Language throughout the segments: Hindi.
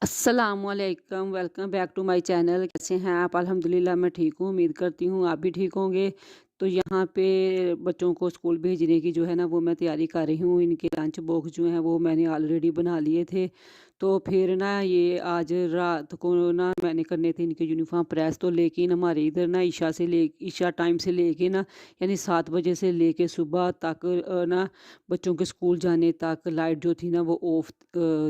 अस्सलामुअलैकुम, welcome back to my channel. कैसे हैं आप? अल्हम्दुलिल्लाह मैं ठीक हूँ, उम्मीद करती हूँ आप भी ठीक होंगे। तो यहाँ पे बच्चों को स्कूल भेजने की जो है ना वो मैं तैयारी कर रही हूँ। इनके लंच बॉक्स जो हैं वो मैंने ऑलरेडी बना लिए थे। तो फिर ना ये आज रात को ना मैंने करने थे इनके यूनिफ़ॉर्म प्रेस, तो लेकिन हमारे इधर ना ईशा टाइम से लेके ना यानी 7 बजे से लेके सुबह तक ना बच्चों के स्कूल जाने तक लाइट जो थी ना वो ऑफ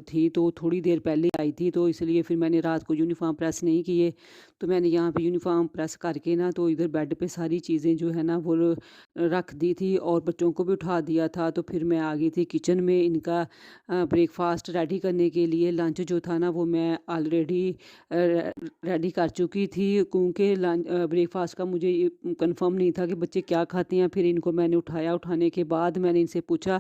थी, तो थोड़ी देर पहले आई थी, तो इसलिए फिर मैंने रात को यूनिफ़ॉर्म प्रेस नहीं किए। तो मैंने यहाँ पे यूनिफ़ॉर्म प्रेस करके ना तो इधर बेड पे सारी चीज़ें जो है ना वो रख दी थी और बच्चों को भी उठा दिया था। तो फिर मैं आ गई थी किचन में इनका ब्रेकफ़ास्ट रेडी करने के लिए। लंच जो था ना वो मैं ऑलरेडी रेडी कर चुकी थी, क्योंकि ब्रेकफ़ास्ट का मुझे ये कंफ़र्म नहीं था कि बच्चे क्या खाते हैं। फिर इनको मैंने उठाया, उठाने के बाद मैंने इनसे पूछा,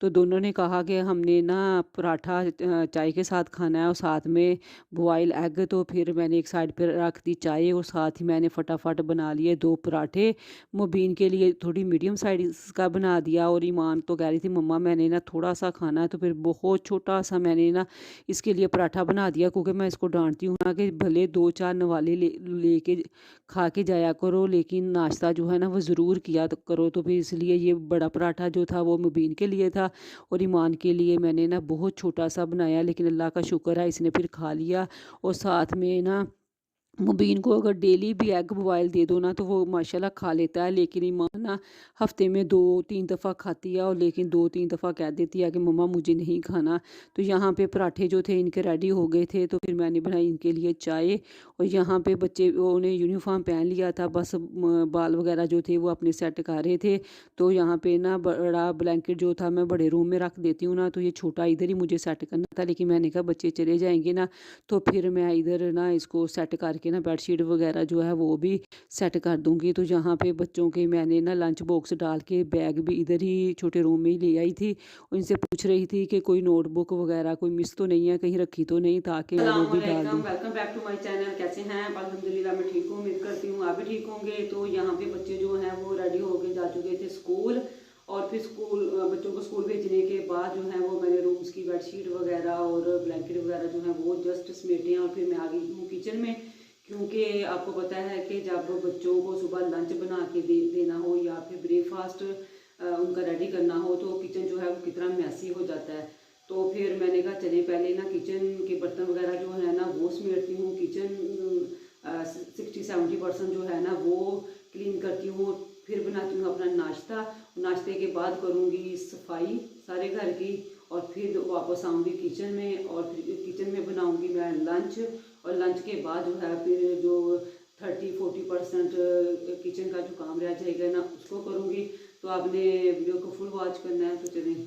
तो दोनों ने कहा कि हमने ना पराठा चाय के साथ खाना है और साथ में बॉयल एग। तो फिर मैंने एक साइड पर रख दी चाय और साथ ही मैंने फटाफट बना लिए 2 पराठे। मुबीन के लिए थोड़ी मीडियम साइज़ का बना दिया और ईमान तो कह रही थी मम्मा मैंने ना थोड़ा-सा खाना है, तो फिर बहुत छोटा-सा मैंने ना इसके लिए पराठा बना दिया, क्योंकि मैं इसको डाँटती हूँ ना कि भले 2-4 नवाले लेके खा के जाया करो, लेकिन नाश्ता जो है ना वो ज़रूर किया करो। तो फिर इसलिए ये बड़ा पराठा जो था वो मुबीन के लिए था और ईमान के लिए मैंने ना बहुत छोटा-सा बनाया, लेकिन अल्लाह का शुक्र है इसने फिर खा लिया। और साथ में ना मुबीन को अगर डेली भी एग बॉयल दे दो ना तो वो माशाल्लाह खा लेता है, लेकिन ईमान ना हफ्ते में 2-3 दफ़ा खाती है और लेकिन 2-3 दफ़ा कह देती है कि मम्मा मुझे नहीं खाना। तो यहाँ पे पराठे जो थे इनके रेडी हो गए थे, तो फिर मैंने बनाई इनके लिए चाय। और यहाँ पे बच्चे उन्हें यूनिफ़ॉर्म पहन लिया था, बस बाल वगैरह जो थे वो अपने सेट कर रहे थे। तो यहाँ पे ना बड़ा ब्लैंकेट जो था मैं बड़े रूम में रख देती हूँ ना, तो ये छोटा इधर ही मुझे सेट करना था, लेकिन मैंने कहा बच्चे चले जाएँगे ना तो फिर मैं इधर ना इसको सेट करके ना बेडशीट वगैरह जो है वो भी सेट कर दूँगी। तो यहाँ पे बच्चों के मैंने ना लंच बॉक्स डाल के बैग भी इधर ही छोटे रूम में ही ले आई थी। उनसे पूछ रही थी कि कोई नोटबुक वगैरह कोई मिस तो नहीं है, कहीं रखी तो नहीं, ताकि मैं वो भी डाल दूँ। Welcome back to my channel. कैसे हैं आप? अल्हम्दुलिल्लाह मैं ठीक हूँ, उम्मीद करती हूँ आप भी ठीक होंगे। तो यहाँ पे बच्चे जो हैं वो रेडी होके जा चुके थे स्कूल। और फिर बच्चों को स्कूल भेजने के बाद जो है वो मैंने रूम्स की बेडशीट वगैरह और ब्लैंकेट वगैरह जो है वो जस्ट समेटे हैं और फिर मैं आ गई हूँ किचन में, क्योंकि आपको पता है कि जब बच्चों को सुबह लंच बना के देना हो या फिर ब्रेकफास्ट उनका रेडी करना हो तो किचन जो है वो कितना मैसी हो जाता है। तो फिर मैंने कहा चले पहले ना किचन के बर्तन वगैरह जो है ना वो समेटती हूँ। किचन 60-70% जो है ना वो क्लीन करती हूँ, फिर बनाती हूँ अपना नाश्ता। नाश्ते के बाद करूँगी सफाई सारे घर की और फिर वापस आऊँगी किचन में और फिर किचन में बनाऊँगी मैं लंच। और लंच के बाद जो है फिर जो 30-40% किचन का जो काम रह जाएगा ना उसको करूँगी। तो आपने वीडियो को फुल वॉच करना है, तो चलें।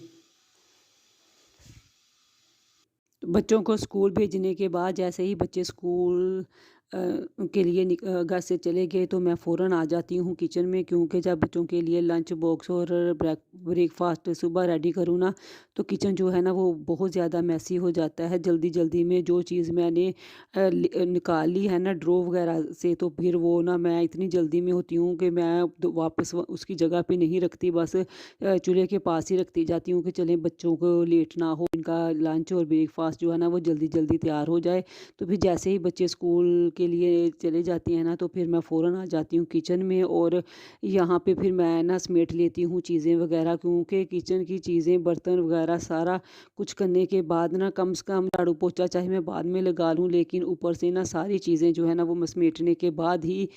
तो बच्चों को स्कूल भेजने के बाद जैसे ही बच्चे स्कूल के लिए घर से चले गए तो मैं फ़ौरन आ जाती हूँ किचन में, क्योंकि जब बच्चों के लिए लंच बॉक्स और ब्रेकफास्ट सुबह रेडी करूँ ना तो किचन जो है ना वो बहुत ज़्यादा मैसी हो जाता है। जल्दी जल्दी में जो चीज़ मैंने निकाल ली है ना ड्रो वगैरह से, तो फिर वो ना मैं इतनी जल्दी में होती हूँ कि मैं वापस उसकी जगह पे नहीं रखती, बस चूल्हे के पास ही रखती जाती हूँ कि चलें बच्चों को लेट ना हो, इनका लंच और ब्रेकफास्ट जो है ना वो जल्दी जल्दी तैयार हो जाए। तो फिर जैसे ही बच्चे स्कूल के लिए चले जाते हैं ना तो फिर मैं फ़ौरन आ जाती हूँ किचन में और यहाँ पे फिर मैं ना समेट लेती हूँ चीज़ें वगैरह, क्योंकि किचन की चीज़ें बर्तन वगैरह सारा कुछ करने के बाद ना कम से कम झाड़ू पोछा चाहे मैं बाद में लगा लूँ, लेकिन ऊपर से ना सारी चीज़ें जो है ना वो मैं समेटने के बाद ही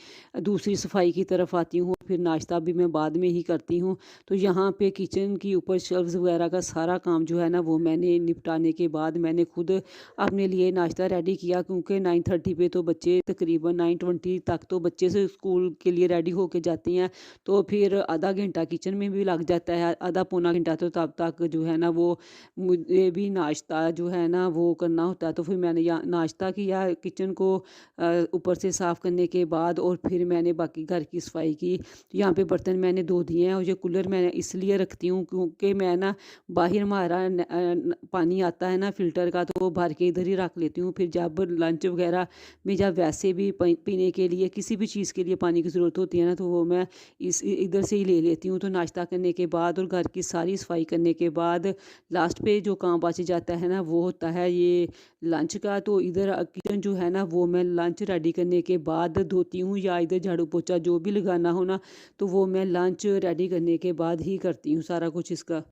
दूसरी सफाई की तरफ आती हूँ। फिर नाश्ता भी मैं बाद में ही करती हूँ। तो यहाँ पे किचन की ऊपर शेल्व्स वगैरह का सारा काम जो है ना वो मैंने निपटाने के बाद मैंने खुद अपने लिए नाश्ता रेडी किया, क्योंकि 9:30 पे तो बच्चे तकरीबन 9:20 तक तो बच्चे से स्कूल के लिए रेडी होके जाते हैं। तो फिर आधा घंटा किचन में भी लग जाता है, आधा पौना घंटा तो तब तक जो है ना वो मुझे भी नाश्ता जो है ना वो करना होता है। तो फिर मैंने यहाँ नाश्ता किया किचन को ऊपर से साफ़ करने के बाद और फिर मैंने बाकी घर की सफाई की। तो यहाँ पे बर्तन मैंने धो दिए हैं और ये कूलर मैं इसलिए रखती हूँ क्योंकि मैं ना बाहर हमारा पानी आता है ना फ़िल्टर का तो वो भर के इधर ही रख लेती हूँ। फिर जब लंच वगैरह में जब वैसे भी पीने के लिए किसी भी चीज़ के लिए पानी की ज़रूरत होती है ना, तो वो मैं इधर से ही ले लेती हूँ। तो नाश्ता करने के बाद और घर की सारी सफाई करने के बाद लास्ट पे जो काम बच जाता है ना, वो होता है ये लंच का। तो इधर किचन जो है ना, वो मैं लंच रेडी करने के बाद धोती हूँ, या इधर झाड़ू पोछा जो भी लगाना हो ना, तो वो मैं लंच रेडी करने के बाद ही करती हूँ सारा कुछ इसका।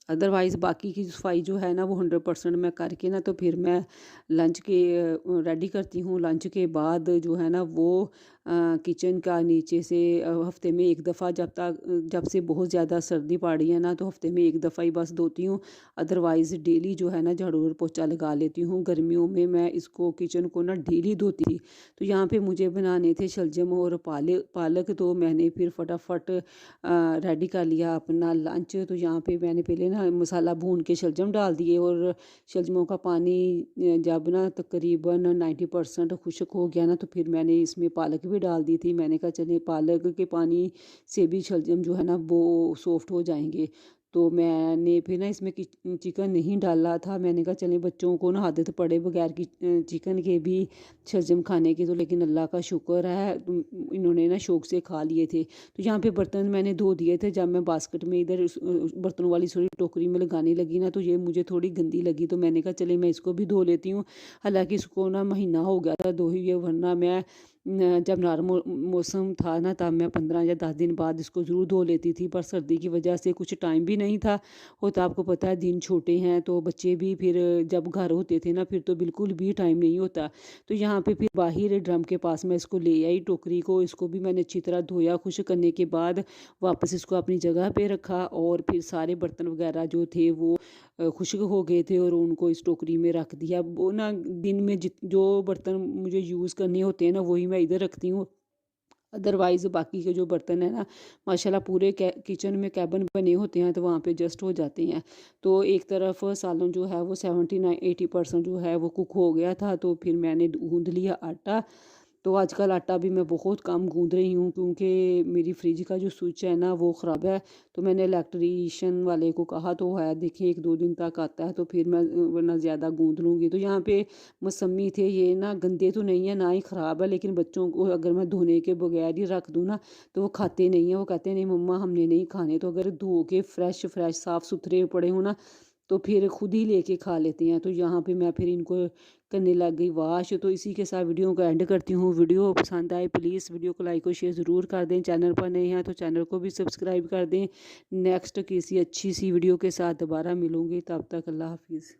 अदरवाइज़ बाकी की सफाई जो है ना, वो 100% मैं करके ना, तो फिर मैं लंच के रेडी करती हूँ। लंच के बाद जो है ना, वो किचन का नीचे से हफ्ते में एक दफ़ा, जब से बहुत ज़्यादा सर्दी पड़ रही है ना, तो हफ्ते में एक दफ़ा ही बस धोती हूँ। अदरवाइज़ डेली जो है ना, झाड़ू और पोछा लगा लेती हूँ। गर्मियों में मैं इसको किचन को ना डेली धोती थी। तो यहाँ पे मुझे बनाने थे शलजम और पालक, तो मैंने फिर फटाफट रेडी कर लिया अपना लंच। तो यहाँ पे मैंने पहले ना मसाला भून के शलजम डाल दिए, और शलजमों का पानी जब ना तकरीबन 90% खुश्क हो गया ना, तो फिर मैंने इसमें पालक भी डाल दी थी। मैंने कहा चले पालक के पानी से भी शलजम जो है ना, वो सॉफ्ट हो जाएंगे। तो मैंने फिर ना इसमें चिकन नहीं डाला था। मैंने कहा चले बच्चों को ना आदत पड़े बगैर की चिकन के भी शलजम खाने की। तो लेकिन अल्लाह का शुक्र है, इन्होंने ना शौक से खा लिए थे। तो यहाँ पे बर्तन मैंने धो दिए थे। जब मैं बास्केट में इधर बर्तनों वाली थोड़ी टोकरी में लगाने लगी ना, तो ये मुझे थोड़ी गंदी लगी। तो मैंने कहा चले मैं इसको भी धो लेती हूँ। हालांकि इसको ना महीना हो गया था धोए हुए, वरना मैं जब नॉर्मल मौसम था ना, तब मैं 15 या 10 दिन बाद इसको ज़रूर धो लेती थी। पर सर्दी की वजह से कुछ टाइम भी नहीं था होता। आपको पता है दिन छोटे हैं, तो बच्चे भी फिर जब घर होते थे ना, फिर तो बिल्कुल भी टाइम नहीं होता। तो यहाँ पे फिर बाहर ड्रम के पास मैं इसको ले आई टोकरी को। इसको भी मैंने अच्छी तरह धोया, खुश करने के बाद वापस इसको अपनी जगह पे रखा, और फिर सारे बर्तन वगैरह जो थे वो खुश्क हो गए थे, और उनको इस टोकरी में रख दिया। वो ना दिन में जो बर्तन मुझे यूज़ करने होते हैं ना, वही मैं इधर रखती हूँ। अदरवाइज़ बाकी के जो बर्तन हैं ना, माशाल्लाह पूरे किचन में कैबिन बने होते हैं, तो वहाँ पे जस्ट हो जाते हैं। तो एक तरफ सालन जो है वो 79-80% जो है वो कुक हो गया था। तो फिर मैंने गूँध लिया आटा। तो आजकल आटा भी मैं बहुत कम गूँध रही हूँ, क्योंकि मेरी फ्रिज का जो स्विच है ना, वो ख़राब है। तो मैंने इलेक्ट्रीशियन वाले को कहा, तो है देखिए 1-2 दिन तक आता है, तो फिर मैं वरना ज़्यादा गूँध लूँगी। तो यहाँ पे मौसमी थे, ये ना गंदे तो नहीं है ना ही ख़राब है, लेकिन बच्चों को अगर मैं धोने के बगैर ही रख दूँ ना, तो वो खाते नहीं हैं। वो कहते हैं नहीं मम्मा हमने नहीं खाने। तो अगर धो के फ्रेश साफ़ सुथरे पड़े हों ना, तो फिर खुद ही लेके खा लेते हैं। तो यहाँ पे मैं फिर इनको करने लग गई वाश। तो इसी के साथ वीडियो को एंड करती हूँ। वीडियो पसंद आए प्लीज़ वीडियो को लाइक और शेयर ज़रूर कर दें। चैनल पर नए हैं तो चैनल को भी सब्सक्राइब कर दें। नेक्स्ट किसी अच्छी सी वीडियो के साथ दोबारा मिलूँगी, तब तक अल्लाह हाफिज़।